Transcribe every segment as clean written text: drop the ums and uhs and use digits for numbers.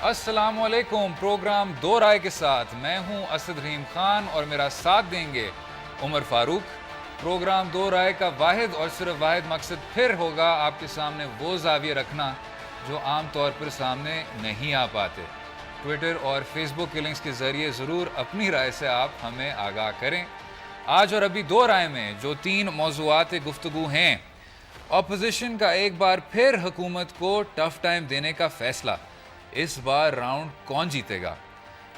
السلام علیکم. پروگرام دو رائے کے ساتھ میں ہوں اسد رحیم خان اور میرا ساتھ دیں گے عمر فاروق. پروگرام دو رائے کا واحد اور صرف واحد مقصد پھر ہوگا آپ کے سامنے وہ زاویے رکھنا جو عام طور پر سامنے نہیں آ پاتے. ٹویٹر اور فیس بک کے لنکس کے ذریعے ضرور اپنی رائے سے آپ ہمیں آگاہ کریں. آج اور ابھی دو رائے میں جو 3 موضوعات گفتگو ہیں: اپوزیشن کا ایک بار پھر حکومت کو ٹف ٹائم دینے کا فیصلہ، اس بار راؤنڈ کون جیتے گا؟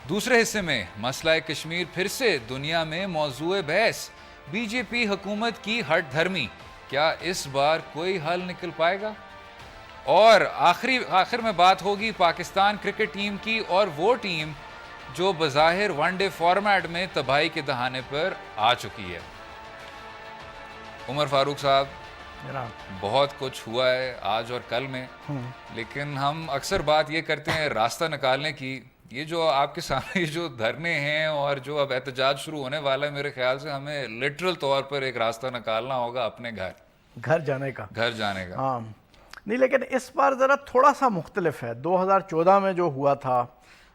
دوسرے حصے میں مسئلہ کشمیر پھر سے دنیا میں موضوع بحث، بی جے پی حکومت کی ہٹ دھرمی، کیا اس بار کوئی حل نکل پائے گا؟ اور آخر میں بات ہوگی پاکستان کرکٹ ٹیم کی، اور وہ ٹیم جو بظاہر ون ڈے فارمیٹ میں تباہی کے دہانے پر آ چکی ہے. عمر فاروق صاحب، بہت کچھ ہوا ہے آج اور کل میں، لیکن ہم اکثر بات یہ کرتے ہیں راستہ نکالنے کی. یہ جو آپ کے سامنے جو دھرنے ہیں اور جو اب احتجاج شروع ہونے والا ہے، میرے خیال سے ہمیں لٹرل طور پر ایک راستہ نکالنا ہوگا اپنے گھر جانے کا. ہاں نہیں، لیکن اس بار ذرا تھوڑا سا مختلف ہے. 2014 میں جو ہوا تھا،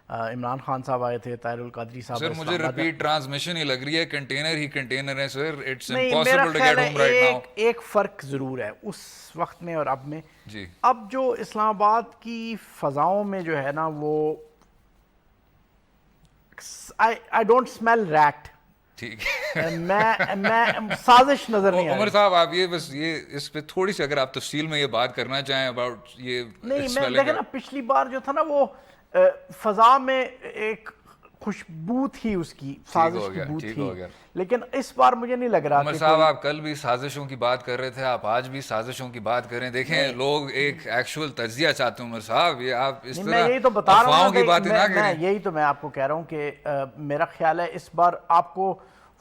عمران خان صاحب آئے تھے، طاہر القادری صاحب. سر مجھے ریپیٹ ٹرانسمیشن ہی لگ رہی ہے، کنٹینر ہی کنٹینر ہے سر. اٹس نہیں، impossible to get home right now. ایک فرق ضرور ہے اس وقت میں اور اب میں. جی، اب جو اسلام آباد کی فضاؤں میں جو ہے نا، وہ I don't smell rat. ٹھیک میں سازش نظر نہیں آ عمر صاحب، آپ یہ اس پہ تھوڑی سی اگر آپ تفصیل میں یہ بات کرنا چاہیں اباؤٹ یہ. نہیں، میں دیکھیں نا، پچھلی بار جو تھا نا، وہ فضا میں ایک خوشبو تھی، اس کی سازش کی بو تھی. لیکن اس بار مجھے نہیں لگ رہا. عمر صاحب، آپ کل بھی سازشوں کی بات کر رہے تھے، آپ آج بھی سازشوں کی بات کریں. دیکھیں، لوگ ایک ایکچوئل تجزیہ چاہتے ہیں عمر صاحب. یہ آپ اس طرح افواہوں کی باتیں نہ کریں. یہی تو میں آپ کو کہہ رہا ہوں کہ میرا خیال ہے اس بار آپ کو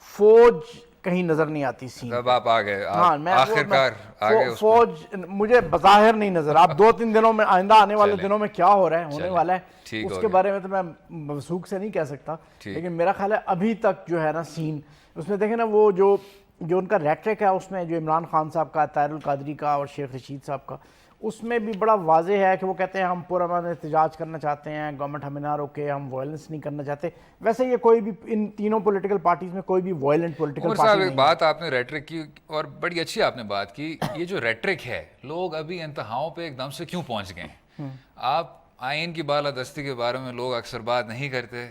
فوج کہیں نظر نہیں آتی سین. تب آپ آ گئے آخرکار آگے. فوج مجھے بظاہر نہیں نظر. آپ 2-3 دنوں میں، آئندہ آنے والے دنوں میں کیا ہو رہا ہے، ہونے والا ہے، اس کے بارے میں تو میں موثوق سے نہیں کہہ سکتا. لیکن میرا خیال ہے ابھی تک جو ہے نا سین، اس میں دیکھیں نا، وہ جو ان کا ریٹرک ہے، اس میں جو عمران خان صاحب کا، طاہر القادری کا اور شیخ رشید صاحب کا، اس میں بھی بڑا واضح ہے کہ وہ کہتے ہیں ہم پرامن احتجاج کرنا چاہتے ہیں، گورنمنٹ ہمیں نہ روکے، ہم وائلنس نہیں کرنا چاہتے. ویسے یہ کوئی بھی ان تینوں پولیٹیکل پارٹیز میں کوئی بھی وائلنٹ پولیٹیکل پارٹی نہیں ہے. ایک بات آپ نے ریٹرک کی، اور بڑی اچھی آپ نے بات کی. یہ جو ریٹرک ہے، لوگ ابھی انتہاؤں پہ ایک دم سے کیوں پہنچ گئے ہیں؟ آپ آئین کی بالادستی کے بارے میں لوگ اکثر بات نہیں کرتے،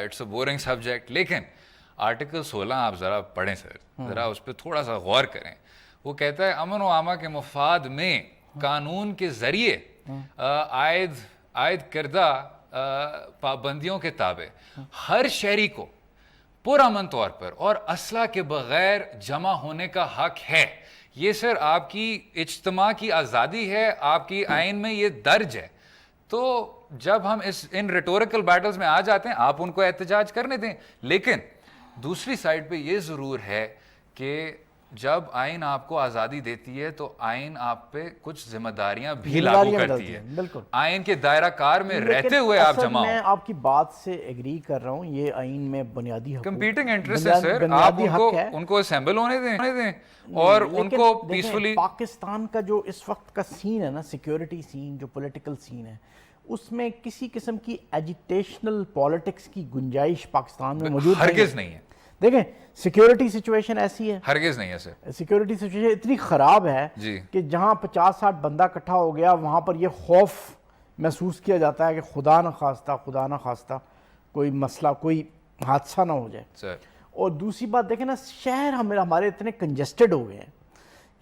اٹس اے بورنگ سبجیکٹ. لیکن آرٹیکل 16 آپ ذرا پڑھیں سر، ذرا اس پہ تھوڑا سا غور کریں. وہ کہتا ہے امن و امان کے مفاد میں قانون کے ذریعے عائد کردہ پابندیوں کے تابع ہر شہری کو پرامن طور پر اور اسلحہ کے بغیر جمع ہونے کا حق ہے. یہ سر آپ کی اجتماع کی آزادی ہے، آپ کی آئین میں یہ درج ہے. تو جب ہم ان ریٹوریکل بیٹلز میں آ جاتے ہیں، آپ ان کو احتجاج کرنے دیں. لیکن دوسری سائڈ پہ یہ ضرور ہے کہ جب آئین آپ کو آزادی دیتی ہے تو آئین آپ پہ کچھ ذمہ داریاں بھی لاگو کرتی ہے. بالکل آئین کے دائرہ کار میں رہتے ہوئے آپ جمع ہو. میں آپ کی بات سے ایگری کر رہا ہوں. یہ آئین میں بنیادی حقوق، کمپیٹنگ انٹرسٹ ہے سر. آپ ان کو اسمبل ہونے دیں اور ان کو پیسفلی. پاکستان کا جو اس وقت کا سین ہے نا، سیکیورٹی سین، جو پولیٹیکل سین ہے، اس میں کسی قسم کی ایجیٹیشنل پالیٹکس کی گنجائش پاکستان میں موجود ہرگز نہیں ہے. دیکھیں، سیکیورٹی سچویشن ایسی ہے، ہرگز نہیں ہے سر. سیکیورٹی سچویشن اتنی خراب ہے کہ جہاں 50-60 بندہ اکٹھا ہو گیا، وہاں پر یہ خوف محسوس کیا جاتا ہے کہ خدا نہ خواستہ کوئی مسئلہ، کوئی حادثہ نہ ہو جائے سر. اور دوسری بات دیکھیں نا، شہر ہمارے اتنے کنجسٹڈ ہو گئے ہیں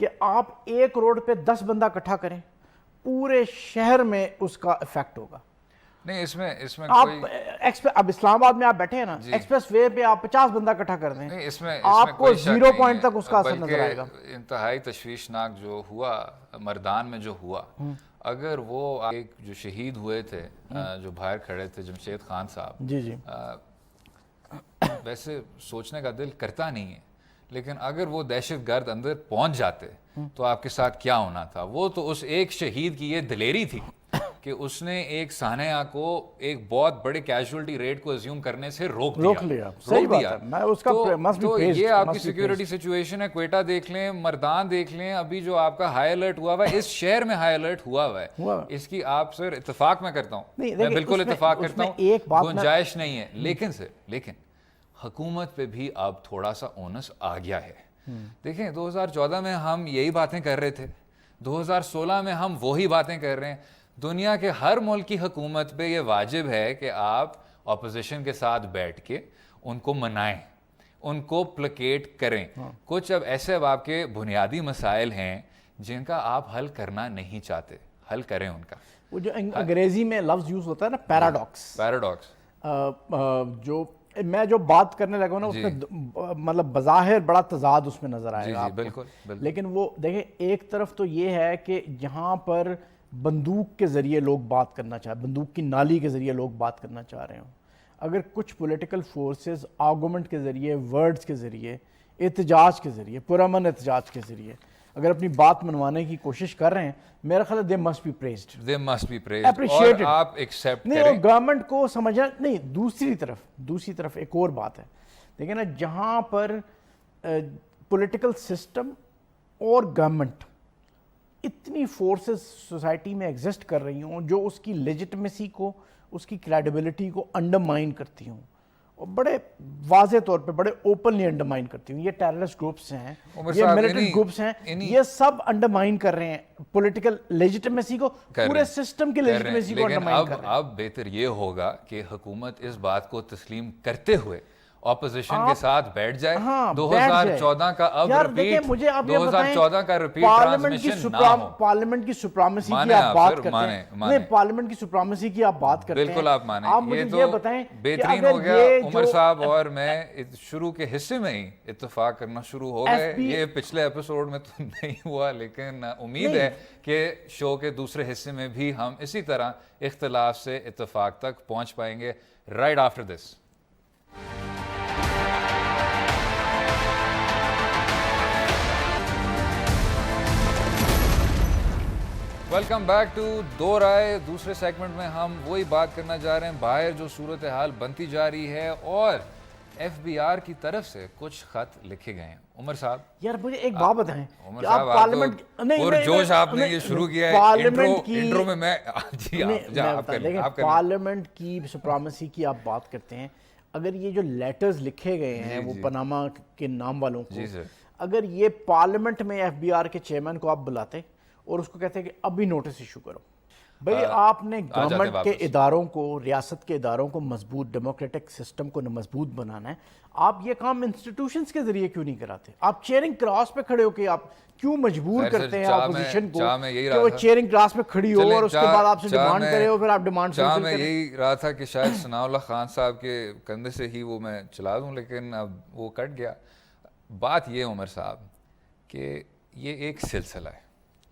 کہ آپ ایک روڈ پہ 10 بندہ اکٹھا کریں، پورے شہر میں اس کا افیکٹ ہوگا. نہیں، اس میں آپ اب اسلام آباد میں آپ بیٹھے ہیں نا، ایکسپریس وے پہ آپ 50 بندہ اکٹھا کر دیں، آپ کو 0 پوائنٹ تک اس کا اثر نظر آئے گا. انتہائی تشویشناک جو ہوا مردان میں، جو ہوا، اگر وہ ایک جو شہید ہوئے تھے، جو باہر کھڑے تھے، جمشید خان صاحب، جی ویسے سوچنے کا دل کرتا نہیں ہے، لیکن اگر وہ دہشت گرد اندر پہنچ جاتے تو آپ کے ساتھ کیا ہونا تھا. وہ تو اس ایک شہید کی یہ دلیری تھی کہ اس نے ایک سانحہ کو ایک بہت بڑے کیجولٹی ریٹ کو اسیوم کرنے سے روک لیا. صحیح بات ہے, میں اس کا تو یہ آپ کی سیکیورٹی سچویشن ہے. کوئٹہ دیکھ لیں, مردان دیکھ لیں, ابھی جو آپ کا ہائی الرٹ ہوا ہوا ہے, اس شہر میں ہائی الرٹ ہوا ہوا ہے, اس کی آپ سر اتفاق میں کرتا ہوں, میں بالکل اتفاق کرتا ہوں, گنجائش نہیں ہے. لیکن حکومت پہ بھی اب تھوڑا سا اونس آ گیا ہے. دیکھیں 2014 میں ہم یہی باتیں کر رہے تھے, 2016 میں ہم وہی باتیں کر رہے ہیں. دنیا کے ہر ملک کی حکومت پہ یہ واجب ہے کہ آپ اپوزیشن کے ساتھ بیٹھ کے ان کو منائیں, ان کو پلیکیٹ کریں. کچھ اب ایسے اب آپ کے بنیادی مسائل ہیں جن کا آپ حل کرنا نہیں چاہتے, حل کریں ان کا. وہ جو انگریزی میں لفظ یوز ہوتا ہے نا پیراڈاکس, جو میں جو بات کرنے لگا ہوں نا اس میں مطلب بظاہر بڑا تضاد اس میں نظر آئے گا آپ کو, لیکن وہ دیکھیں ایک طرف تو یہ ہے کہ جہاں پر بندوق کے ذریعے لوگ بات کرنا چاہیں, بندوق کی نالی کے ذریعے لوگ بات کرنا چاہ رہے ہوں, اگر کچھ پولیٹیکل فورسز آرگومنٹ کے ذریعے, ورڈز کے ذریعے, احتجاج کے ذریعے, پرامن احتجاج کے ذریعے اگر اپنی بات منوانے کی کوشش کر رہے ہیں, میرا خیال ہے they must be praised, appreciated, اور آپ ایکسیپٹ کریں. نہیں, گورنمنٹ کو سمجھنا نہیں. دوسری طرف ایک اور بات ہے, دیکھیں نا, جہاں پر پولیٹیکل سسٹم اور گورنمنٹ اتنی فورسز سوسائٹی میں ایگزسٹ کر رہی ہوں جو اس کی لیجٹمیسی کو, اس کی کریڈیبلٹی کو انڈرمائن کرتی ہوں, اور بڑے واضح طور پہ بڑے اوپنلی انڈرمائن کرتی ہوں. یہ ٹیررسٹ گروپس ہیں, یہ ملیٹنٹ گروپس ہیں, یہ سب انڈرمائن کر رہے ہیں پولیٹیکل لیجٹمیسی کو, پورے سسٹم کی لیجٹمیسی کو انڈرمائن کر رہے ہیں. اب بہتر یہ ہوگا کہ حکومت اس بات کو تسلیم کرتے ہوئے اپوزیشن کے ساتھ بیٹھ جائے. 2014 کا اب ریپیٹ, 2014 کا ریپیٹ ٹرانسمیشن نہ ہو. پارلیمنٹ کی سپرامیسی کی آپ بات کرتے ہیں, نہیں پارلیمنٹ کی سپرامیسی کی آپ بات کرتے ہیں, بالکل آپ مانیں. یہ تو بہترین ہو گیا. عمر صاحب اور میں شروع کے حصے میں ہی اتفاق کرنا شروع ہو گئے. یہ پچھلے ایپیسوڈ میں تو نہیں ہوا, لیکن امید ہے کہ شو کے دوسرے حصے میں بھی ہم اسی طرح اختلاف سے اتفاق تک پہنچ پائیں گے. Right after this. Welcome back to Do Raaye. دوسرے سیگمنٹ میں ہم وہی بات کرنا چاہ رہے ہیں, باہر جو صورتحال بنتی جا رہی ہے اور ایف بی آر کی طرف سے کچھ خط لکھے گئے ہیں. عمر صاحب یار مجھے ایک بات بتائیں, عمر صاحب پارلیمنٹ اور جوش آپ نے یہ شروع کیا ہے انٹرو میں. میں پارلیمنٹ کی سپرامیسی کی آپ بات کرتے ہیں, اگر یہ جو لیٹرز لکھے گئے ہیں وہ پاناما کے نام والوں کو, اگر یہ پارلیمنٹ میں ایف بی آر کے چیئرمین کو آپ بلاتے اور اس کو کہتے ہیں کہ ابھی نوٹس ایشو کرو, بھئی آپ نے گورنمنٹ کے اداروں کو, ریاست کے اداروں کو مضبوط, ڈیموکریٹک سسٹم کو مضبوط بنانا ہے, آپ یہ کام انسٹیٹیوشنز کے ذریعے کیوں نہیں کراتے؟ آپ چیئرنگ کراس پہ کھڑے ہو کے آپ کیوں مجبور کرتے ہیں اپوزیشن کو کہ وہ چیئرنگ کلاس پہ کھڑی ہو اور اس کے بعد آپ سے ڈیمانڈ کرے ہو, پھر آپ ڈیمانڈ سے میں یہی رہا تھا کہ شاید ثناء اللہ خان صاحب کے کندھے سے ہی وہ میں چلا دوں, لیکن اب وہ کٹ گیا. بات یہ عمر صاحب کہ یہ ایک سلسلہ ہے,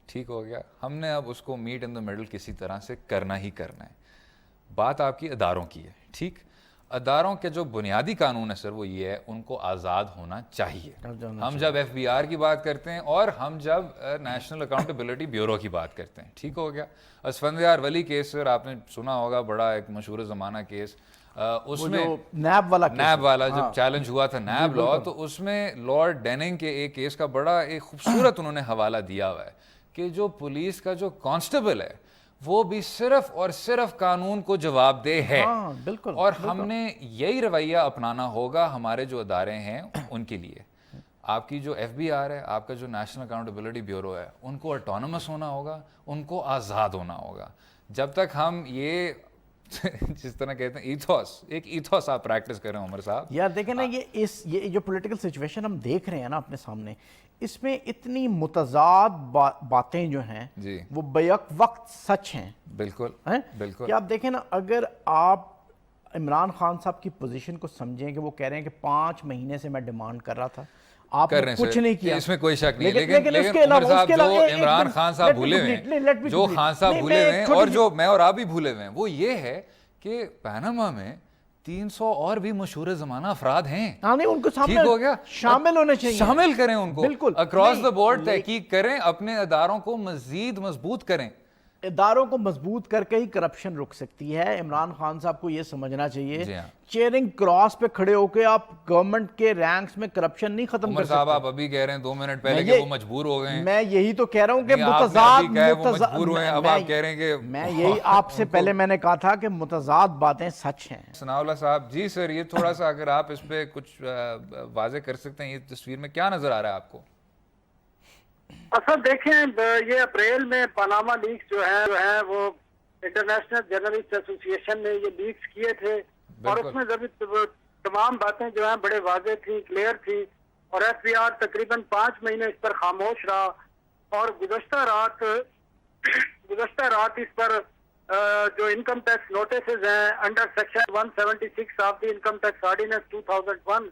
ٹھیک ہو گیا, ہم نے اب اس کو میٹ ان دا مڈل کسی طرح سے کرنا ہی کرنا ہے. بات آپ کی اداروں کی ہے, ٹھیک, اداروں کے جو بنیادی قانون ہے سر وہ یہ ہے ان کو آزاد ہونا چاہیے. ہم جب ایف بی آر کی بات کرتے ہیں اور ہم جب نیشنل اکاؤنٹیبلٹی بیورو کی بات کرتے ہیں, ٹھیک ہو گیا. اسفندیار ولی کیس سر آپ نے سنا ہوگا, بڑا ایک مشہور زمانہ کیس, اس میں نیب والا جب چیلنج ہوا تھا نیب لا, تو اس میں لارڈ ڈیننگ کے ایک کیس کا بڑا ایک خوبصورت انہوں نے حوالہ دیا ہوا ہے کہ جو پولیس کا جو کانسٹیبل ہے وہ بھی صرف اور صرف قانون کو جواب دہ ہے. اور ہم نے یہی رویہ اپنانا ہوگا ہمارے جو ادارے ہیں ان کے لیے. آپ کی جو ایف بی آر ہے, آپ کا جو نیشنل اکاؤنٹیبلٹی بیورو ہے, ان کو آٹونومس ہونا ہوگا, ان کو آزاد ہونا ہوگا. جب تک ہم یہ جس طرح کہتے ہیں ایک ایتھوس آپ پریکٹس کریں عمر صاحب. یار دیکھیں نا, یہ جو پولیٹیکل سچویشن ہم دیکھ رہے ہیں نا اپنے سامنے, اس میں اتنی متضاد باتیں جو ہیں وہ بیک وقت سچ ہیں. بالکل بالکل. کہ آپ دیکھیں نا, اگر آپ عمران خان صاحب کی پوزیشن کو سمجھیں کہ وہ کہہ رہے ہیں کہ 5 مہینے سے میں ڈیمانڈ کر رہا تھا, آپ نے کچھ نہیں کیا, اس میں کوئی شک نہیں. لیکن عمر صاحب جو عمران خان صاحب بھولے ہوئے ہیں, جو خان صاحب بھولے ہوئے ہیں اور جو میں اور آپ بھی بھولے ہوئے ہیں, وہ یہ ہے کہ پاناما میں 300 اور بھی مشہور زمانہ افراد ہیں. ان کو ٹھیک ہو گیا, شامل ہونے چاہیے, شامل کریں ان کو, بالکل اکراس دا بورڈ تحقیق کریں, اپنے اداروں کو مزید مضبوط کریں. اداروں کو مضبوط کر کے ہی کرپشن رک سکتی ہے. عمران خان صاحب کو یہ سمجھنا چاہیے, چیئرنگ کراس پہ کھڑے ہو کے آپ گورنمنٹ کے رینکس میں کرپشن نہیں ختم کر سکتے. صاحب آپ ابھی کہہ رہے ہیں 2 منٹ پہلے کہ وہ مجبور ہو گئے ہیں. میں یہی تو کہہ رہا ہوں کہ میں یہی آپ سے پہلے میں نے کہا تھا کہ متضاد باتیں سچ ہیں. ثناء اللہ صاحب جی سر, یہ تھوڑا سا اگر آپ اس پہ کچھ واضح کر سکتے ہیں, یہ تصویر میں کیا نظر آ رہا ہے آپ کو؟ اصل دیکھیں, یہ اپریل میں پاناما لیکس جو ہیں وہ انٹرنیشنل جرنلسٹ ایسوسی ایشن نے یہ لیکس کیے تھے, اور اس میں تمام باتیں جو ہیں بڑے واضح تھی, کلیئر تھی, اور ایف بی آر تقریباً 5 مہینے اس پر خاموش رہا. اور گزشتہ رات اس پر جو انکم ٹیکس نوٹسز ہیں under section 176 of the income tax ordinance 2001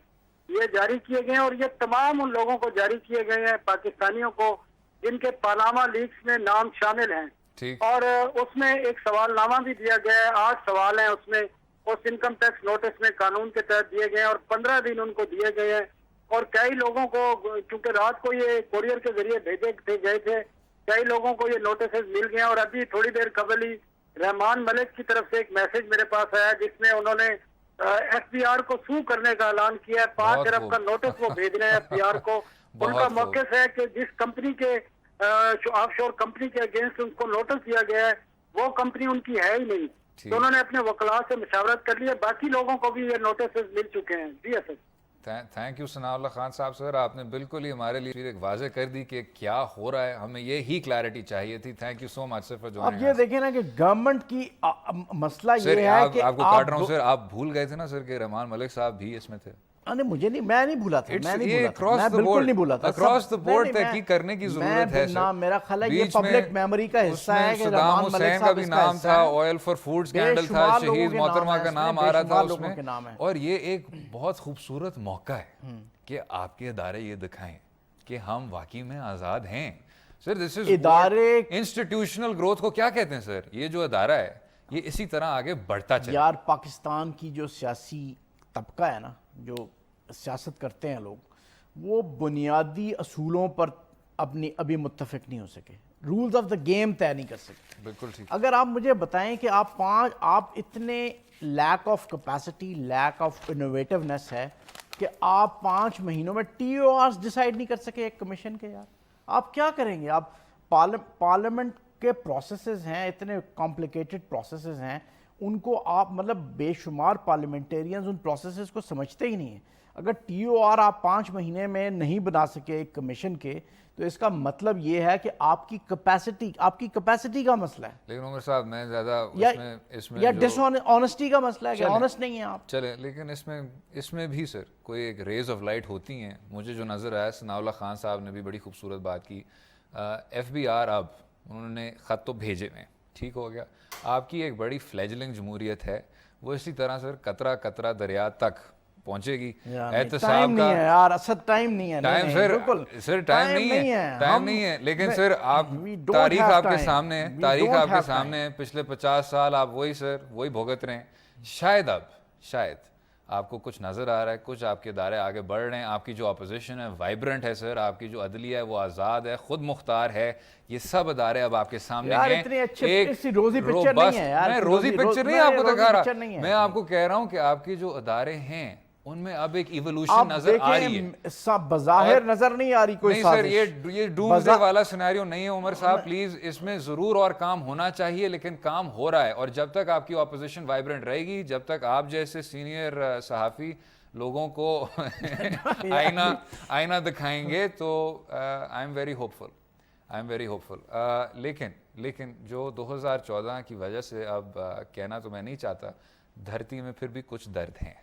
یہ جاری کیے گئے ہیں, اور یہ تمام ان لوگوں کو جاری کیے گئے ہیں پاکستانیوں کو جن کے پاناما لیکس میں نام شامل ہیں. اور اس میں ایک سوال نامہ بھی دیا گیا ہے, 8 سوال ہیں اس میں, اس انکم ٹیکس نوٹس میں قانون کے تحت دیے گئے ہیں, اور 15 دن ان کو دیے گئے ہیں. اور کئی لوگوں کو, چونکہ رات کو یہ کوریئر کے ذریعے بھیجے گئے تھے, کئی لوگوں کو یہ نوٹسز مل گئے ہیں. اور ابھی تھوڑی دیر قبل ہی رحمان ملک کی طرف سے ایک میسج میرے پاس آیا جس میں انہوں نے ایف بی آر کو سو کرنے کا اعلان کیا ہے. 5 ارب کا نوٹس وہ بھیج رہے ہیں ایف بی آر کو. ان کا موقف ہے کہ جس کمپنی کے آف شور کمپنی کے اگینسٹ ان کو نوٹس دیا گیا ہے وہ کمپنی ان کی ہے ہی نہیں, تو انہوں نے اپنے وکلاء سے مشاورت کر لی ہے. باقی لوگوں کو بھی یہ نوٹسز مل چکے ہیں. جی اسد تھینک یو ثناء اللہ خان صاحب. سر آپ نے بالکل ہی ہمارے لیے ایک واضح کر دی کہ کیا ہو رہا ہے, ہمیں یہی کلیئرٹی چاہیے تھی. Thank you so much sir for joining. اب یہ دیکھیں نا کہ گورنمنٹ کی مسئلہ یہ ہے کہ آپ کو کاٹ رہا ہوں سر, آپ بھول گئے تھے نا سر کہ رحمان ملک صاحب بھی اس میں تھے. مجھے نہیں, میں نہیں بھولا تھا, میں بالکل نہیں بھولا تھا. اکراس دی بورڈ تحقیق کرنے کی ضرورت ہے سر. میرا خیال ہے یہ پبلک میموری کا حصہ ہے کہ صدام حسین کا بھی نام تھا, آئل فار فوڈ سکینڈل تھا, شہید محترمہ کا نام آ رہا تھا اس میں. اور یہ ایک بہت خوبصورت موقع ہے کہ آپ کے ادارے یہ دکھائیں کہ ہم واقعی میں آزاد ہیں. سر دس از ادارے انسٹیٹیوشنل گروتھ کو کیا کہتے ہیں سر. یہ جو ادارہ ہے یہ اسی طرح آگے بڑھتا چلے. یار پاکستان کی جو سیاسی طبقہ ہے نا, جو سیاست کرتے ہیں لوگ, وہ بنیادی اصولوں پر ابھی متفق نہیں ہو سکے. رولز آف دا گیم طے نہیں کر سکتے. بالکل ٹھیک. اگر آپ مجھے بتائیں کہ آپ اتنے lack of capacity, lack of innovativeness ہے کہ آپ 5 مہینوں میں ٹی او آرز ڈیسائیڈ نہیں کر سکے ایک کمیشن کے. یار آپ کیا کریں گے؟ آپ پارلیمنٹ کے پروسیسز ہیں, اتنے کمپلیکیٹڈ پروسیسز ہیں, ان کو آپ مطلب بے شمار پارلیمنٹیرینز ان پروسیسز کو سمجھتے ہی نہیں ہیں. اگر ٹی او آر آپ 5 مہینے میں نہیں بنا سکے ایک کمیشن کے, تو اس کا مطلب یہ ہے کہ آپ کی کیپیسٹی کا مسئلہ ہے. لیکن عمر صاحب میں زیادہ اس میں یا ڈس آنیسٹی کا مسئلہ ہے کہ آنیسٹ نہیں ہیں آپ. چلے, لیکن اس میں بھی سر کوئی ایک ریز آف لائٹ ہوتی ہیں. مجھے جو نظر آیا, ثناء اللہ خان صاحب نے بھی بڑی خوبصورت بات کی. ایف بی آر اب انہوں نے خط تو بھیجے ہوئے, ٹھیک ہو گیا. آپ کی ایک بڑی فلیجلنگ جمہوریت ہے, وہ اسی طرح سر قطرہ قطرہ دریا تک پہنچے گی. احتساب کا یار اصل ٹائم نہیں ہے. ٹائم سر ٹائم نہیں ہے, لیکن سر آپ تاریخ آپ کے سامنے ہے, تاریخ آپ کے سامنے ہے. پچھلے 50 سال آپ وہی بھگت رہے ہیں. شاید آپ کو کچھ نظر آ رہا ہے, کچھ آپ کے ادارے آگے بڑھ رہے ہیں. آپ کی جو اپوزیشن ہے وائبرنٹ ہے سر, آپ کی جو عدلیہ ہے وہ آزاد ہے, خود مختار ہے. یہ سب ادارے اب آپ کے سامنے ہیں. ایک روزی پکچر نہیں ہے یار, میں روزی پکچر نہیں آپ کو دکھا رہا, میں آپ کو کہہ رہا ہوں کہ آپ کے جو ادارے ہیں ان میں اب ایک ایوولوشن نظر آ رہی ہے. بظاہر نظر نہیں آ رہی کوئی سازش. نہیں سر, یہ ڈومسڈے والا سینیریو نہیں ہے عمر صاحب, پلیز. اس میں ضرور اور کام ہونا چاہیے, لیکن کام ہو رہا ہے. اور جب تک آپ کی اپوزیشن وائبرنٹ رہے گی, جب تک آپ جیسے سینئر صحافی لوگوں کو آئینہ دکھائیں گے, تو آئی ایم ویری ہوپفل. لیکن جو 2014 کی وجہ سے, اب کہنا تو میں نہیں چاہتا, دھرتی میں پھر بھی کچھ درد ہیں.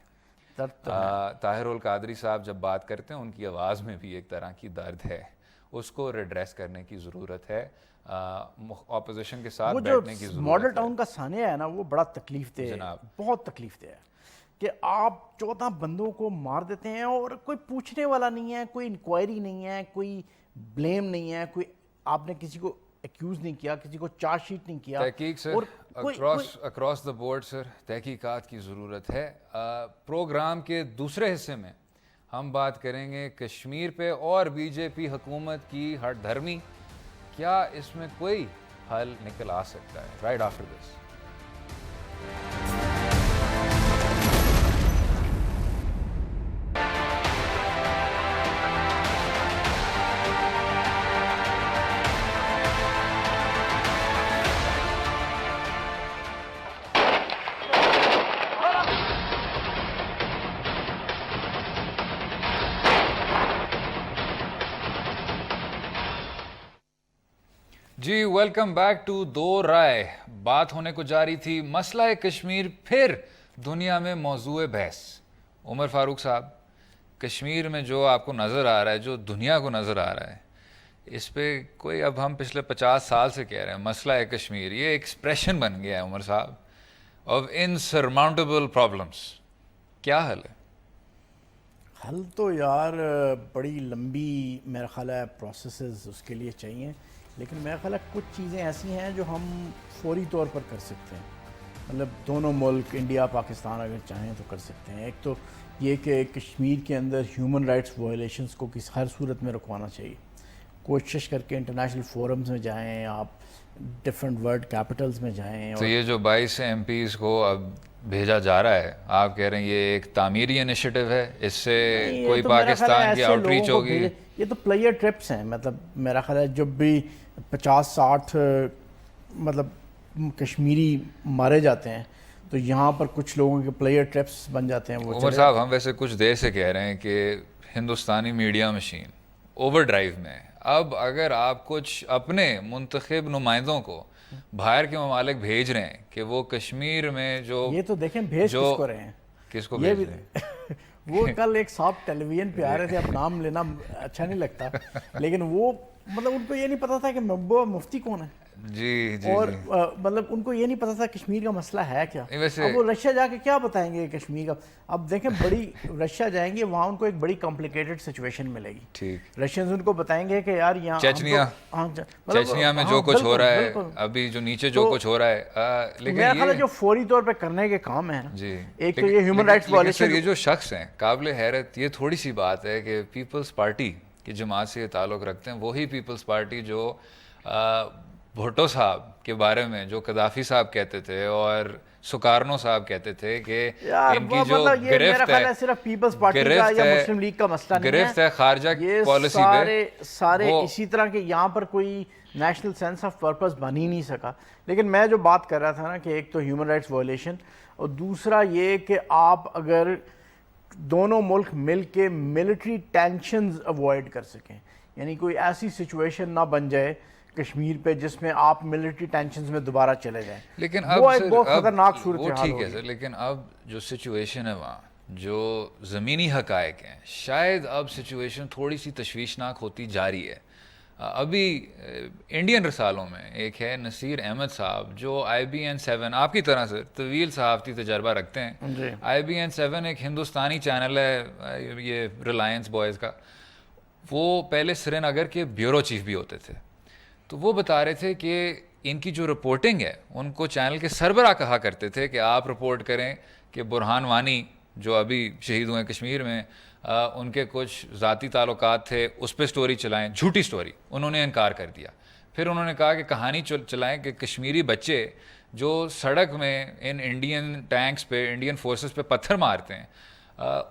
طاہر القادری صاحب جب بات کرتے ہیں, ان کی آواز میں بھی ایک طرح کی درد ہے. اس کو ریڈریس کرنے کی ضرورت ہے, اپوزیشن کے ساتھ بیٹھنے کی ضرورت ہے. ماڈل ٹاؤن کا سانحہ ہے نا, وہ بڑا تکلیف دہ ہے, بہت تکلیف دہ ہے کہ آپ 14 بندوں کو مار دیتے ہیں اور کوئی پوچھنے والا نہیں ہے, کوئی انکوائری نہیں ہے, کوئی بلیم نہیں ہے, کوئی آپ نے کسی کو ایکیوز نہیں کیا, کسی کو چارج شیٹ نہیں کیا. تحقیق سر اکراس دا بورڈ سر تحقیقات کی ضرورت ہے. پروگرام کے دوسرے حصے میں ہم بات کریں گے کشمیر پہ اور بی جے پی حکومت کی ہٹ دھرمی. کیا اس میں کوئی حل نکل آ سکتا ہے. Right after this. جی welcome back to Do Raaye. بات ہونے کو جا رہی تھی مسئلہ کشمیر پھر دنیا میں موضوع بحث. عمر فاروق صاحب, کشمیر میں جو آپ کو نظر آ رہا ہے, جو دنیا کو نظر آ رہا ہے, اس پہ کوئی اب ہم پچھلے 50 سال سے کہہ رہے ہیں مسئلہ کشمیر, یہ ایکسپریشن بن گیا ہے عمر صاحب آف انسرماؤنٹیبل پرابلمس. کیا حل ہے؟ حل تو یار بڑی لمبی میرا خیال ہے پروسیسز اس کے لیے چاہیے, لیکن میرا خیال ہے کچھ چیزیں ایسی ہیں جو ہم فوری طور پر کر سکتے ہیں. مطلب دونوں ملک انڈیا پاکستان اگر چاہیں تو کر سکتے ہیں. ایک تو یہ کہ کشمیر کے اندر ہیومن رائٹس وائلیشنس کو ہر صورت میں رکوانا چاہیے. کوشش کر کے انٹرنیشنل فورمز میں جائیں, آپ ڈفرینٹ ورلڈ کیپٹلز میں جائیں. تو یہ جو 22 MPs کو اب بھیجا جا رہا ہے, آپ کہہ رہے ہیں یہ ایک تعمیری انیشیٹو ہے, اس سے کوئی پاکستان کی آؤٹ ریچ ہوگی؟ یہ تو پلیئر ٹرپس ہیں. مطلب میرا خیال ہے جب بھی 50-60 مطلب کشمیری مارے جاتے ہیں تو یہاں پر کچھ لوگوں کے پلیئر ٹرپس بن جاتے ہیں. وہ عمر صاحب ہم ویسے کچھ دیر سے کہہ رہے ہیں کہ ہندوستانی میڈیا مشین اوور ڈرائیو میں. اب اگر آپ کچھ اپنے منتخب نمائندوں کو باہر کے ممالک بھیج رہے ہیں کہ وہ کشمیر میں جو یہ تو دیکھیں بھیج کس کو رہے ہیں, کس کو بھیج رہے ہیں؟ وہ کل ایک صاحب ٹیلی ویژن پہ آ رہے تھے, اب نام لینا اچھا نہیں لگتا, لیکن وہ مطلب ان کو یہ نہیں پتا تھا کہ محبوبہ مفتی کون ہے. جی جی, اور مطلب ان کو یہ نہیں پتا تھا کشمیر کا مسئلہ ہے کیا. ویسے اب وہ رشیا جا کے کیا بتائیں گے کشمیر کا. اب دیکھیں بڑی رشیا جائیں گے, وہاں ان کو ایک بڑی کمپلیکیٹڈ سچویشن ملے گی. ٹھیک, رشینز ان کو بتائیں گے کہ یار یہاں چچنیا میں جو کچھ ہو رہا ہے, ابھی جو نیچے جو کچھ ہو رہا ہے, لیکن میرا خیال ہے جو فوری طور پہ کرنے کے کام ہیں جی, ایک تو یہ ہیومن رائٹس وائلیشن. یہ جو شخص ہیں قابل حیرت, یہ تھوڑی سی بات ہے کہ پیپلز پارٹی کی جماعت سے یہ تعلق رکھتے ہیں, وہی پیپلز پارٹی جو بھٹو صاحب کے بارے میں جو قذافی صاحب کہتے تھے اور سکارنو صاحب کہتے تھے کہ ان کی جو گرفت ہے صرف پیپلز پارٹی کا یا مسلم لیگ کا مسئلہ نہیں ہے, گرفت ہے خارجہ پالیسی پہ, سارے اسی طرح کے یہاں پر کوئی نیشنل سینس آف پرپس بن ہی نہیں سکا. لیکن میں جو بات کر رہا تھا نا کہ ایک تو ہیومن رائٹس وائلیشن, اور دوسرا یہ کہ آپ اگر دونوں ملک مل کے ملٹری ٹینشنز اوائڈ کر سکیں, یعنی کوئی ایسی سچویشن نہ بن جائے کشمیر پہ جس میں آپ ملٹری ٹینشنز میں دوبارہ چلے جائیں. لیکن وہ ایک بہت خطرناک صورت وہ حال ٹھیک ہے سر, لیکن اب جو سچویشن ہے وہاں, جو زمینی حقائق ہیں, شاید اب سچویشن تھوڑی سی تشویشناک ہوتی جا رہی ہے. ابھی انڈین رسالوں میں ایک ہے نصیر احمد صاحب جو IBN7 آپ کی طرح سے طویل صحافتی تجربہ رکھتے ہیں. IBN7 ایک ہندوستانی چینل ہے یہ ریلائنس بوائز کا, وہ پہلے سری نگر کے بیورو چیف بھی ہوتے تھے. تو وہ بتا رہے تھے کہ ان کی جو رپورٹنگ ہے, ان کو چینل کے سربراہ کہا کرتے تھے کہ آپ رپورٹ کریں کہ برہان وانی جو ابھی شہید ہوئے کشمیر میں, ان کے کچھ ذاتی تعلقات تھے, اس پہ سٹوری چلائیں. جھوٹی سٹوری, انہوں نے انکار کر دیا. پھر انہوں نے کہا کہ کہانی چلائیں کہ کشمیری بچے جو سڑک میں ان انڈین ٹینکس پہ, انڈین فورسز پہ پتھر مارتے ہیں,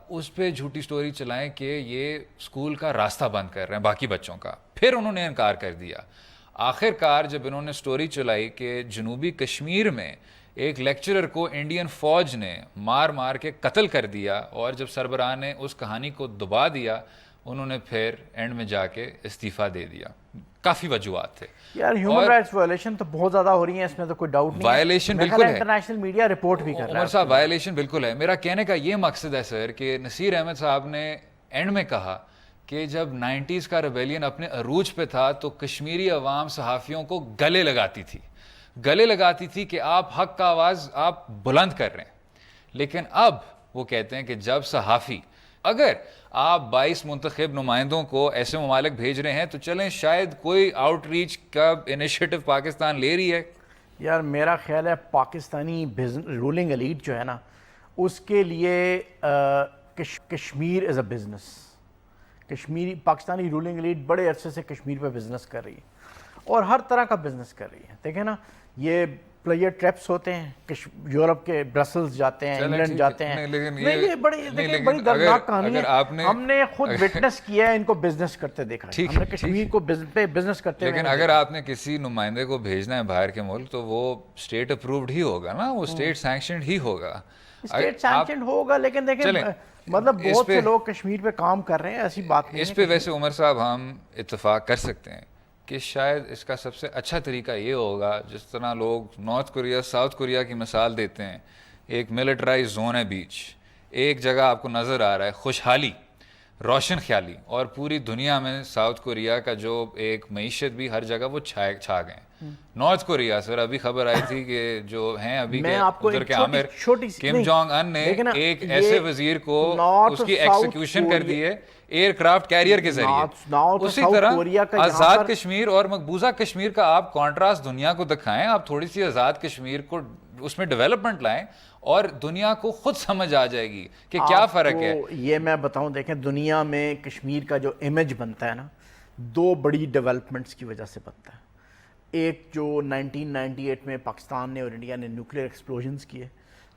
اس پہ جھوٹی سٹوری چلائیں کہ یہ اسکول کا راستہ بند کر رہے ہیں باقی بچوں کا. پھر انہوں نے انکار کر دیا. آخر کار جب انہوں نے سٹوری چلائی کہ جنوبی کشمیر میں ایک لیکچرر کو انڈین فوج نے مار مار کے قتل کر دیا, اور جب سربراہ نے اس کہانی کو دبا دیا, انہوں نے پھر اینڈ میں جا کے استعفیٰ دے دیا. کافی وجوہات تھے یار. ہیومن رائٹس وائلیشن تو بہت زیادہ ہو رہی ہیں, اس میں تو کوئی ڈاؤٹ نہیں. وائلیشن بالکل ہے, انٹرنیشنل میڈیا رپورٹ بھی کر رہا ہے. عمر صاحب وائلیشن بالکل ہے. میرا کہنے کا یہ مقصد ہے سر کہ نصیر احمد صاحب نے اینڈ میں کہا کہ جب 90s کا ریبیلین اپنے عروج پہ تھا تو کشمیری عوام صحافیوں کو گلے لگاتی تھی کہ آپ حق کا آواز آپ بلند کر رہے ہیں. لیکن اب وہ کہتے ہیں کہ جب صحافی, اگر آپ 22 منتخب نمائندوں کو ایسے ممالک بھیج رہے ہیں تو چلیں شاید کوئی آؤٹ ریچ کا انیشیٹو پاکستان لے رہی ہے. یار میرا خیال ہے پاکستانی رولنگ ایلیٹ جو ہے نا, اس کے لیے Kashmir is a business. Pakistani ruling elite بڑے عرصے سے کشمیر پہ بزنس کر رہی ہے, اور ہر طرح کا بزنس کر رہی ہے. دیکھیں نا یہ پلیئر ٹریپس ہوتے ہیں یورپ کے برسلز جاتے ہیں, انگلینڈ جاتے ہیں, یہ بڑی دردناک کہانی ہے. ہم نے خود وٹنس کیا ہے ان کو بزنس کرتے دیکھا ہے, ہم نے کشمیر کو پہ بزنس کرتے ہوئے. لیکن اگر آپ نے کسی نمائندے کو بھیجنا ہے باہر کے ملک تو وہ اسٹیٹ اپرووڈ ہی ہوگا نا, وہ اسٹیٹ سینکشنڈ ہی ہوگا. اسٹیٹ سینکشنڈ ہوگا, لیکن دیکھیں مطلب بہت سے لوگ کشمیر پہ کام کر رہے ہیں, ایسی بات نہیں ہے. اس پہ ویسے عمر صاحب ہم اتفاق کر سکتے ہیں کہ شاید اس کا سب سے اچھا طریقہ یہ ہوگا, جس طرح لوگ نارتھ کوریا ساؤتھ کوریا کی مثال دیتے ہیں, ایک ملٹرائز زون ہے بیچ, ایک جگہ آپ کو نظر آ رہا ہے خوشحالی, روشن خیالی, اور پوری دنیا میں ساؤتھ کوریا کا جو ایک معیشت بھی ہر جگہ وہ چھا گئے ہیں. نارتھ کوریا سر ابھی خبر آئی تھی کہ جو ہیں ابھی کے ادھر کے عامر کم جونگ ان نے ایک ایسے وزیر کو اس کی ایکسیکیوشن کر دی ہے ایئر کرافٹ کیریئر کے ذریعے. اسی طرح آزاد کشمیر اور مقبوضہ کشمیر کا آپ کانٹراسٹ دنیا کو دکھائیں, آپ تھوڑی سی آزاد کشمیر کو اس میں ڈیولپمنٹ لائیں اور دنیا کو خود سمجھ آ جائے گی کہ کیا فرق ہے. یہ میں بتاؤں, دیکھیں دنیا میں کشمیر کا جو امیج بنتا ہے نا, دو بڑی ڈیولپمنٹس کی وجہ سے بنتا ہے. ایک جو 1998 میں پاکستان نے اور انڈیا نے نیوکلیئر ایکسپلوژنز کیے,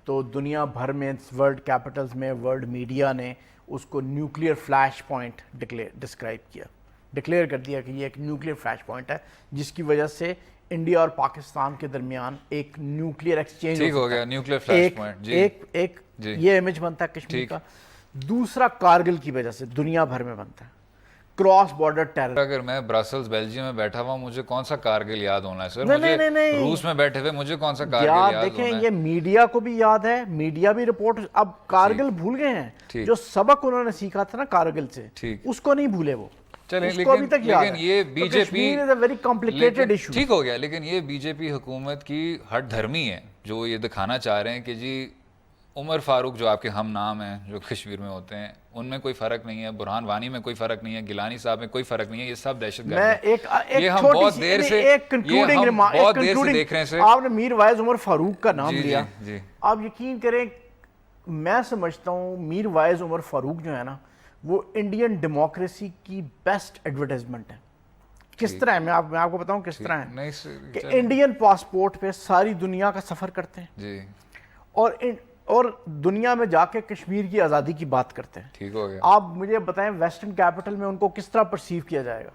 تو دنیا بھر میں ورلڈ کیپٹلز میں ورلڈ میڈیا نے اس کو نیوکلیئر فلیش پوائنٹ ڈکلیئر کر دیا کہ یہ ایک نیوکلیئر فلیش پوائنٹ ہے, جس کی وجہ سے انڈیا اور پاکستان کے درمیان ایک نیوکلیئر ایکسچینج ہو گیا. نیوکلیئر فلیش پوائنٹ ایک یہ امیج بنتا ہے کشمیر کا. دوسرا کارگل کی وجہ سے دنیا بھر میں بنتا ہے کراس بارڈر ٹیرر. اگر میں برسلز بیلجیم میں بیٹھا ہوا مجھے کون سا کارگل یاد ہونا ہے سر؟ مجھے روس میں بیٹھے ہوئے مجھے کون سا کارگل یاد ہونا ہے؟ دیکھیں یہ میڈیا کو بھی یاد ہے, میڈیا بھی رپورٹ, اب کارگل بھول گئے ہیں, جو سبق انہوں نے سیکھا تھا نا کارگل سے اس کو نہیں بھولے وہ. لیکن یہ بی جے پی ٹھیک ہو گیا, لیکن یہ بی جے پی حکومت کی ہٹ دھرمی ہے جو یہ دکھانا چاہ رہے ہیں کہ جی عمر فاروق جو آپ کے ہم نام ہیں جو کشمیر میں ہوتے ہیں ان میں کوئی فرق نہیں ہے, برہان وانی میں کوئی فرق نہیں ہے, گیلانی صاحب میں کوئی فرق نہیں ہے, یہ سب دہشت گرد ہے. یہ ہم بہت دیر سے دیکھ رہے ہیں. آپ نے میر وائز عمر فاروق کا نام لیا, آپ یقین کریں میں سمجھتا ہوں میر وائز عمر فاروق جو ہے نا وہ انڈین ڈیموکریسی کی بیسٹ ایڈورٹائزمنٹ ہے. کس طرح ہے, میں آپ کو بتاؤں کس طرح ہے کہ انڈین پاسپورٹ پہ ساری دنیا کا سفر کرتے ہیں اور دنیا میں جا کے کشمیر کی آزادی کی بات کرتے ہیں. ٹھیک ہو گیا. آپ مجھے بتائیں ویسٹرن کیپٹل میں ان کو کس طرح پرسیو کیا جائے گا؟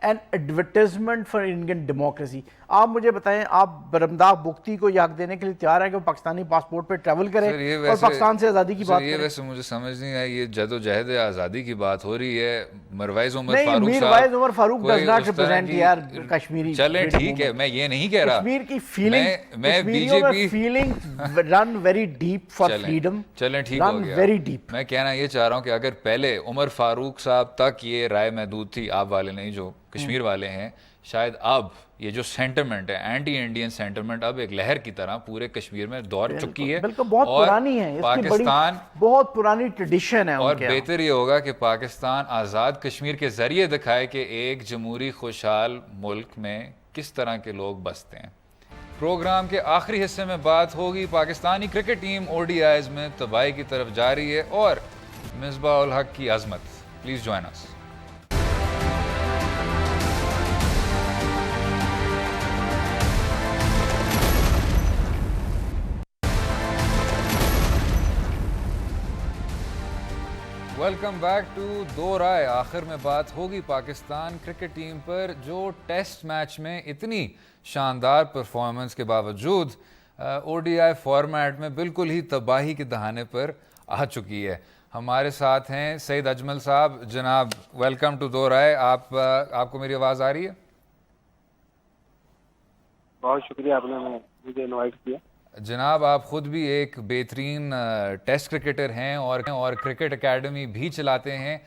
An advertisement for Indian democracy. آپ مجھے بتائیں آپ برمداغ بگٹی کو یہ حق دینے کے لیے تیار ہے کہ وہ پاکستانی پاسپورٹ پہ ٹریول کرے اور پاکستان سے آزادی کی بات کرے؟ یہ ویسے مجھے سمجھ نہیں آئی, یہ جد و جہد آزادی کی بات ہو رہی ہے. Mir Waiz Umar Farooq does not represent یار کشمیری. چلیں ٹھیک ہے, میں یہ نہیں کہہ رہا, کشمیر کی فیلنگ, میں B J P feeling run very deep for freedom. چلیں ٹھیک ہو گیا, ویری ڈیپ. میں کہنا یہ چاہ رہا ہوں کہ اگر پہلے عمر فاروق صاحب تک یہ رائے محدود تھی, آپ والے نہیں جو کشمیر والے ہیں, شاید اب یہ جو سینٹیمنٹ ہے اینٹی انڈین سینٹیمنٹ اب ایک لہر کی طرح پورے کشمیر میں دور چکی ہے. بالکل بہت پرانی ہے, پاکستان بہت پرانی ٹریڈیشن ہے. اور بہتر یہ ہوگا کہ پاکستان آزاد کشمیر کے ذریعے دکھائے کہ ایک جمہوری خوشحال ملک میں کس طرح کے لوگ بستے ہیں. پروگرام کے آخری حصے میں بات ہوگی Pakistani cricket team ODIs میں تباہی کی طرف جا رہی ہے اور مصباح الحق کی عظمت. Please join us. Welcome back to Do Raaye. آخر میں بات ہوگی پاکستان کرکٹ ٹیم پر جو ٹیسٹ میچ میں اتنی شاندار پرفارمنس کے باوجود او ڈی آئی فارمیٹ میں بالکل ہی تباہی کے دہانے پر آ چکی ہے. ہمارے ساتھ ہیں سعید اجمل صاحب. جناب ویلکم ٹو دو رائے. آپ کو میری آواز آ رہی ہے؟ بہت شکریہ, آپ نے مجھے انوائٹ کیا. جناب آپ خود بھی ایک بہترین ٹیسٹ کرکٹر ہیں اور کرکٹ اکیڈمی بھی چلاتے ہیں.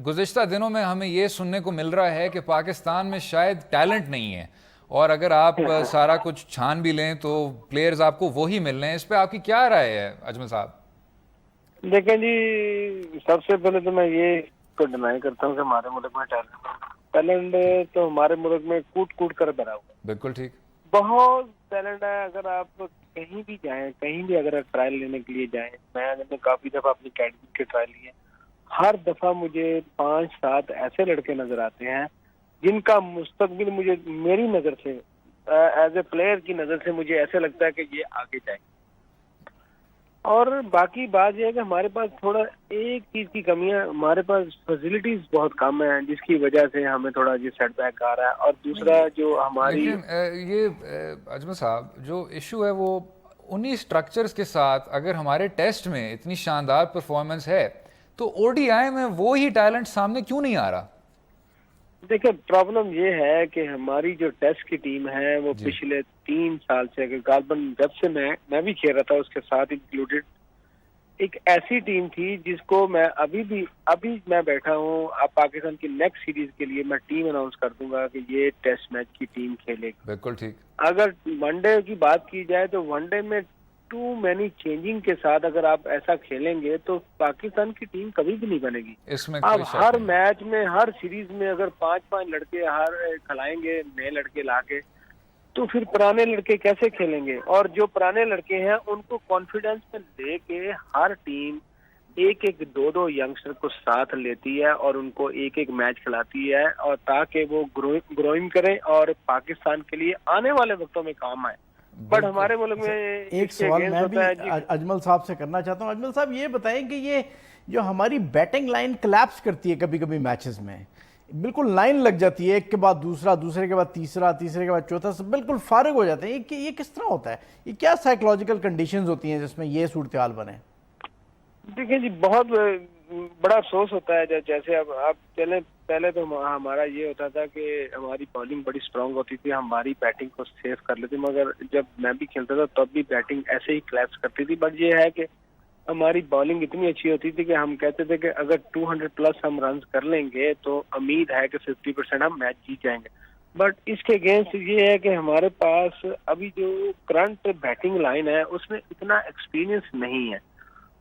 گزشتہ دنوں میں ہمیں یہ سننے کو مل رہا ہے کہ پاکستان میں شاید ٹیلنٹ نہیں ہے, اور اگر آپ سارا کچھ چھان بھی لیں تو پلیئرز آپ کو وہی مل رہے ہیں. اس پہ آپ کی کیا رائے ہے اجمل صاحب؟ دیکھیں جی, سب سے پہلے تو میں یہ ڈینائی کرتا ہوں کہ ہمارے ملک میں ٹیلنٹ تو ہمارے ملک میں کوٹ کوٹ کر بھرا ہوا. بالکل ٹھیک, بہت ٹیلنٹ ہے. اگر آپ کہیں بھی جائیں, کہیں بھی اگر آپ ٹرائل لینے کے لیے جائیں, میں نے کافی دفعہ اپنی اکیڈمی کے ٹرائل لیے, ہر دفعہ مجھے 5-7 ایسے لڑکے نظر آتے ہیں جن کا مستقبل مجھے میری نظر سے ایز اے پلیئر کی نظر سے مجھے ایسے لگتا ہے کہ یہ آگے جائیں. اور باقی بات یہ ہے کہ ہمارے پاس تھوڑا ایک چیز کی کمی ہے, ہمارے پاس فیسلٹیز بہت کم ہیں جس کی وجہ سے ہمیں تھوڑا یہ سیٹ بیک آ رہا ہے. اور دوسرا جو ہماری یہ اجمل صاحب جو ایشو ہے وہ انہی سٹرکچرز کے ساتھ اگر ہمارے ٹیسٹ میں اتنی شاندار پرفارمنس ہے تو او ڈی آئی میں وہی ٹیلنٹ سامنے کیوں نہیں آ رہا؟ دیکھیں پرابلم یہ ہے کہ ہماری جو ٹیسٹ کی ٹیم ہے وہ پچھلے 3 سال سے غالباً جب سے میں بھی کھیل رہا تھا اس کے ساتھ انکلوڈیڈ ایک ایسی ٹیم تھی جس کو میں ابھی میں بیٹھا ہوں. اب پاکستان کی نیکسٹ سیریز کے لیے میں ٹیم اناؤنس کر دوں گا کہ یہ ٹیسٹ میچ کی ٹیم کھیلے گی. بالکل ٹھیک. اگر ون ڈے کی بات کی جائے تو ون ڈے میں ٹو مینی چینجنگ کے ساتھ اگر آپ ایسا کھیلیں گے تو پاکستان کی ٹیم کبھی بھی نہیں بنے گی. اس میں آپ ہر میچ میں ہر سیریز میں اگر 5 لڑکے ہر کھلائیں گے نئے لڑکے لا کے تو پھر پرانے لڑکے کیسے کھیلیں گے؟ اور جو پرانے لڑکے ہیں ان کو کانفیڈنس میں لے کے ہر ٹیم 2 ینگسٹر کو ساتھ لیتی ہے اور ان کو ایک میچ کھلاتی ہے اور تاکہ وہ گروئنگ کریں اور پاکستان کے لیے آنے والے وقتوں میں کام آئے. بٹ ہمارے ملک میں ایک سوال میں بھی اجمل صاحب سے کرنا چاہتا ہوں. اجمل صاحب یہ بتائیں کہ یہ جو ہماری بیٹنگ لائن کلیپس کرتی ہے کبھی کبھی میچز میں, بالکل لائن لگ جاتی ہے ایک کے بعد دوسرا, دوسرے کے بعد تیسرا, تیسرے کے بعد چوتھا, بالکل فارغ ہو جاتے ہیں. یہ کس طرح ہوتا ہے؟ یہ کیا سائیکولوجیکل کنڈیشنز ہوتی ہیں جس میں یہ صورتحال بنے؟ دیکھیں جی بہت بڑا افسوس ہوتا ہے. جیسے اب آپ چلیں پہلے تو ہمارا یہ ہوتا تھا کہ ہماری بالنگ بڑی اسٹرانگ ہوتی تھی, ہماری بیٹنگ کو سیو کر لیتے, مگر جب میں بھی کھیلتا تھا تب بھی بیٹنگ ایسے ہی کلیپس کرتی تھی. بٹ یہ ہے کہ ہماری بالنگ اتنی اچھی ہوتی تھی کہ ہم کہتے تھے کہ اگر 200+ ہم رنز کر لیں گے تو امید ہے کہ 50% ہم میچ جیت جائیں گے. بٹ اس کے اگینسٹ یہ ہے کہ ہمارے پاس ابھی جو کرنٹ بیٹنگ لائن ہے اس میں اتنا ایکسپیرینس نہیں ہے.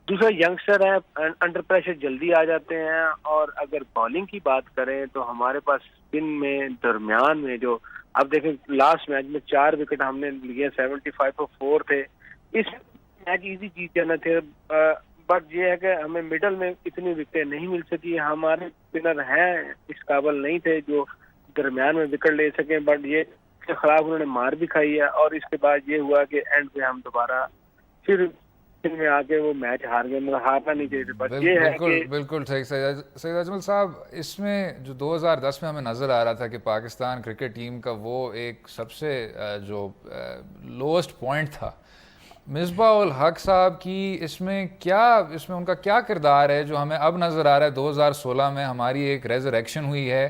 دوسرا ینگسٹر ہے, انڈر پریشر جلدی آ جاتے ہیں. اور اگر بالنگ کی بات کریں تو ہمارے پاس اسپن میں درمیان میں جو اب دیکھیں لاسٹ میچ میں 4 وکٹ ہم نے لیے, 75 for 4 تھے. اس میچ ایزی جیت جانا تھے. بٹ یہ ہے کہ ہمیں مڈل میں اتنی وکٹیں نہیں مل سکی. ہمارے اسپنر ہیں اس قابل نہیں تھے جو درمیان میں وکٹ لے سکیں. بٹ یہ کے خلاف انہوں نے مار بھی کھائی ہے. اور اس کے بعد یہ ہوا کہ اینڈ پہ ہم دوبارہ پھر میں آ کے وہ میچ ہار گئے, مگر ہارنا نہیں چاہیے. بس یہ ہے کہ بالکل صحیح. سید اجمل صاحب اس میں جو 2010 میں ہمیں نظر آ رہا تھا کہ پاکستان کرکٹ ٹیم کا وہ ایک سب سے جو لوسٹ پوائنٹ تھا, مصباح الحق صاحب کی اس میں ان کا کیا کردار ہے جو ہمیں اب نظر آ رہا ہے؟ 2016 میں ہماری ایک ریزریکشن ہوئی ہے,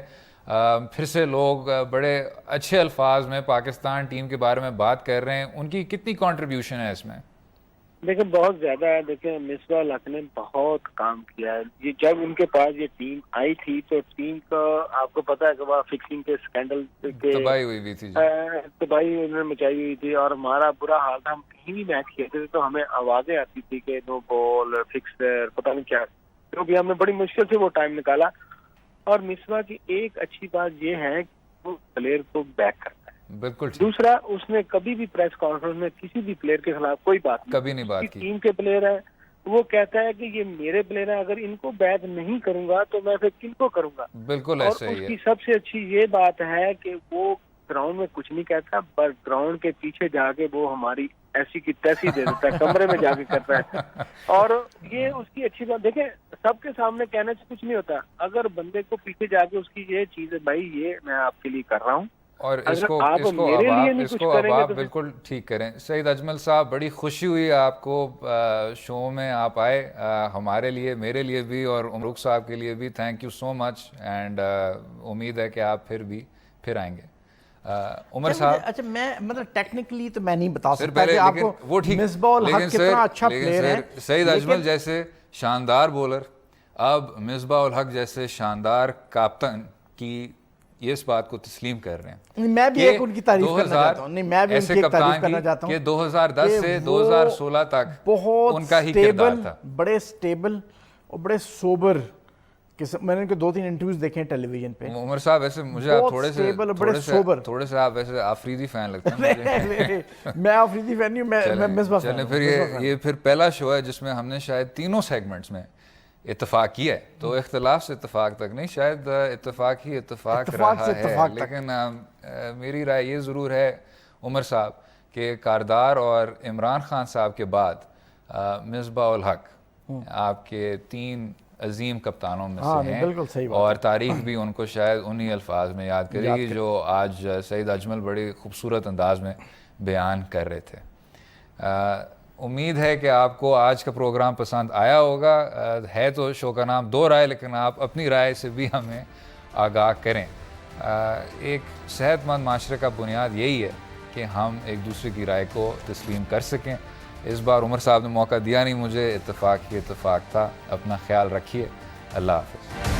پھر سے لوگ بڑے اچھے الفاظ میں پاکستان ٹیم کے بارے میں بات کر رہے ہیں. ان کی کتنی کنٹریبیوشن ہے اس میں؟ دیکھیں بہت زیادہ ہے. دیکھیں مصباح الحق نے بہت کام کیا ہے. یہ جب ان کے پاس یہ ٹیم آئی تھی تو ٹیم کا آپ کو پتا ہے کہ وہ فکسنگ کے اسکینڈل تباہی ہوئی تھی, تباہی انہوں نے مچائی ہوئی تھی اور ہمارا برا حال تھا. ہم کہیں بھی میچ کھیلتے تھے تو ہمیں آوازیں آتی تھی کہ نو بال فکسر پتہ نہیں کیا, کیونکہ ہم نے بڑی مشکل سے وہ ٹائم نکالا. اور مصباح کی ایک اچھی بات یہ ہے کہ وہ پلیئر کو بیک کرتا ہے. بالکل. دوسرا اس نے کبھی بھی پریس کانفرنس میں کسی بھی پلیئر کے خلاف کوئی بات کبھی نہیں بات کی. ٹیم کے پلیئر ہے, وہ کہتا ہے کہ یہ میرے پلیئر ہیں, اگر ان کو بیک نہیں کروں گا تو میں پھر کن کو کروں گا. بالکل ایسا ہی ہے. اور اس کی سب سے اچھی یہ بات ہے کہ وہ گراؤنڈ میں کچھ نہیں کہتا, پر گراؤنڈ کے پیچھے جا کے وہ ہماری ایسی کی تیسی دے دیتا ہے, کمرے میں جا کے کرتا ہے. اور یہ اس کی اچھی بات. دیکھیں سب کے سامنے کہنے سے کچھ نہیں ہوتا, اگر بندے کو پیچھے جا کے اس کی یہ چیز ہے بھائی یہ میں آپ کے لیے کر رہا ہوں, اور اس کو اب آپ بالکل ٹھیک کریں. سعید اجمل صاحب بڑی خوشی ہوئی آپ کو شو میں آپ آئے, ہمارے لیے, میرے لیے بھی اور عمروق صاحب کے لیے بھی. Thank you so much. And امید ہے کہ آپ پھر آئیں گے. عمر صاحب اچھا میں مطلب ٹیکنیکلی تو میں نہیں بتا سکتا کہ آپ کو مصباح الحق کتنا اچھا پلیئر ہے. سعید اجمل جیسے شاندار بولر اب مصباح الحق جیسے شاندار کپتان کی یہ اس بات کو تسلیم کر رہے ہیں. میں بھی ایک ان کی تعریف کرنا چاہتا ہوں. نہیں میں بھی ان کی تعریف کرنا چاہتا ہوں کہ 2010 سے 2016 تک بہت ان کا ہی کردار تھا. بڑے سٹیبل اور بڑے سوبر. میں نے ان کے 2-3 انٹرویوز دیکھے ہیں ٹیلی ویژن پہ. عمر صاحب ویسے مجھے آپ تھوڑے سے آپ ویسے آفریدی فین لگتے ہیں. میں آفریدی فین نہیں ہوں, میں مصباح فین. چلیں پھر یہ پھر پہلا شو ہے جس میں ہم نے شاید تینوں سیگمنٹس میں اتفاق کیا ہے. تو اختلاف سے اتفاق تک نہیں, شاید اتفاق ہی اتفاق رہا ہے. لیکن میری رائے یہ ضرور ہے عمر صاحب کہ کاردار اور عمران خان صاحب کے بعد مصباح الحق آپ کے 3 عظیم کپتانوں میں سے ہیں, اور تاریخ بھی ان کو شاید انہی الفاظ میں یاد کرے گی جو آج سعید اجمل بڑی خوبصورت انداز میں بیان کر رہے تھے. امید ہے کہ آپ کو آج کا پروگرام پسند آیا ہوگا. ہے تو شو کا نام 2 رائے, لیکن آپ اپنی رائے سے بھی ہمیں آگاہ کریں. ایک صحت مند معاشرے کا بنیاد یہی ہے کہ ہم ایک دوسرے کی رائے کو تسلیم کر سکیں. اس بار عمر صاحب نے موقع دیا نہیں مجھے, اتفاق ہی اتفاق تھا. اپنا خیال رکھیے, اللہ حافظ.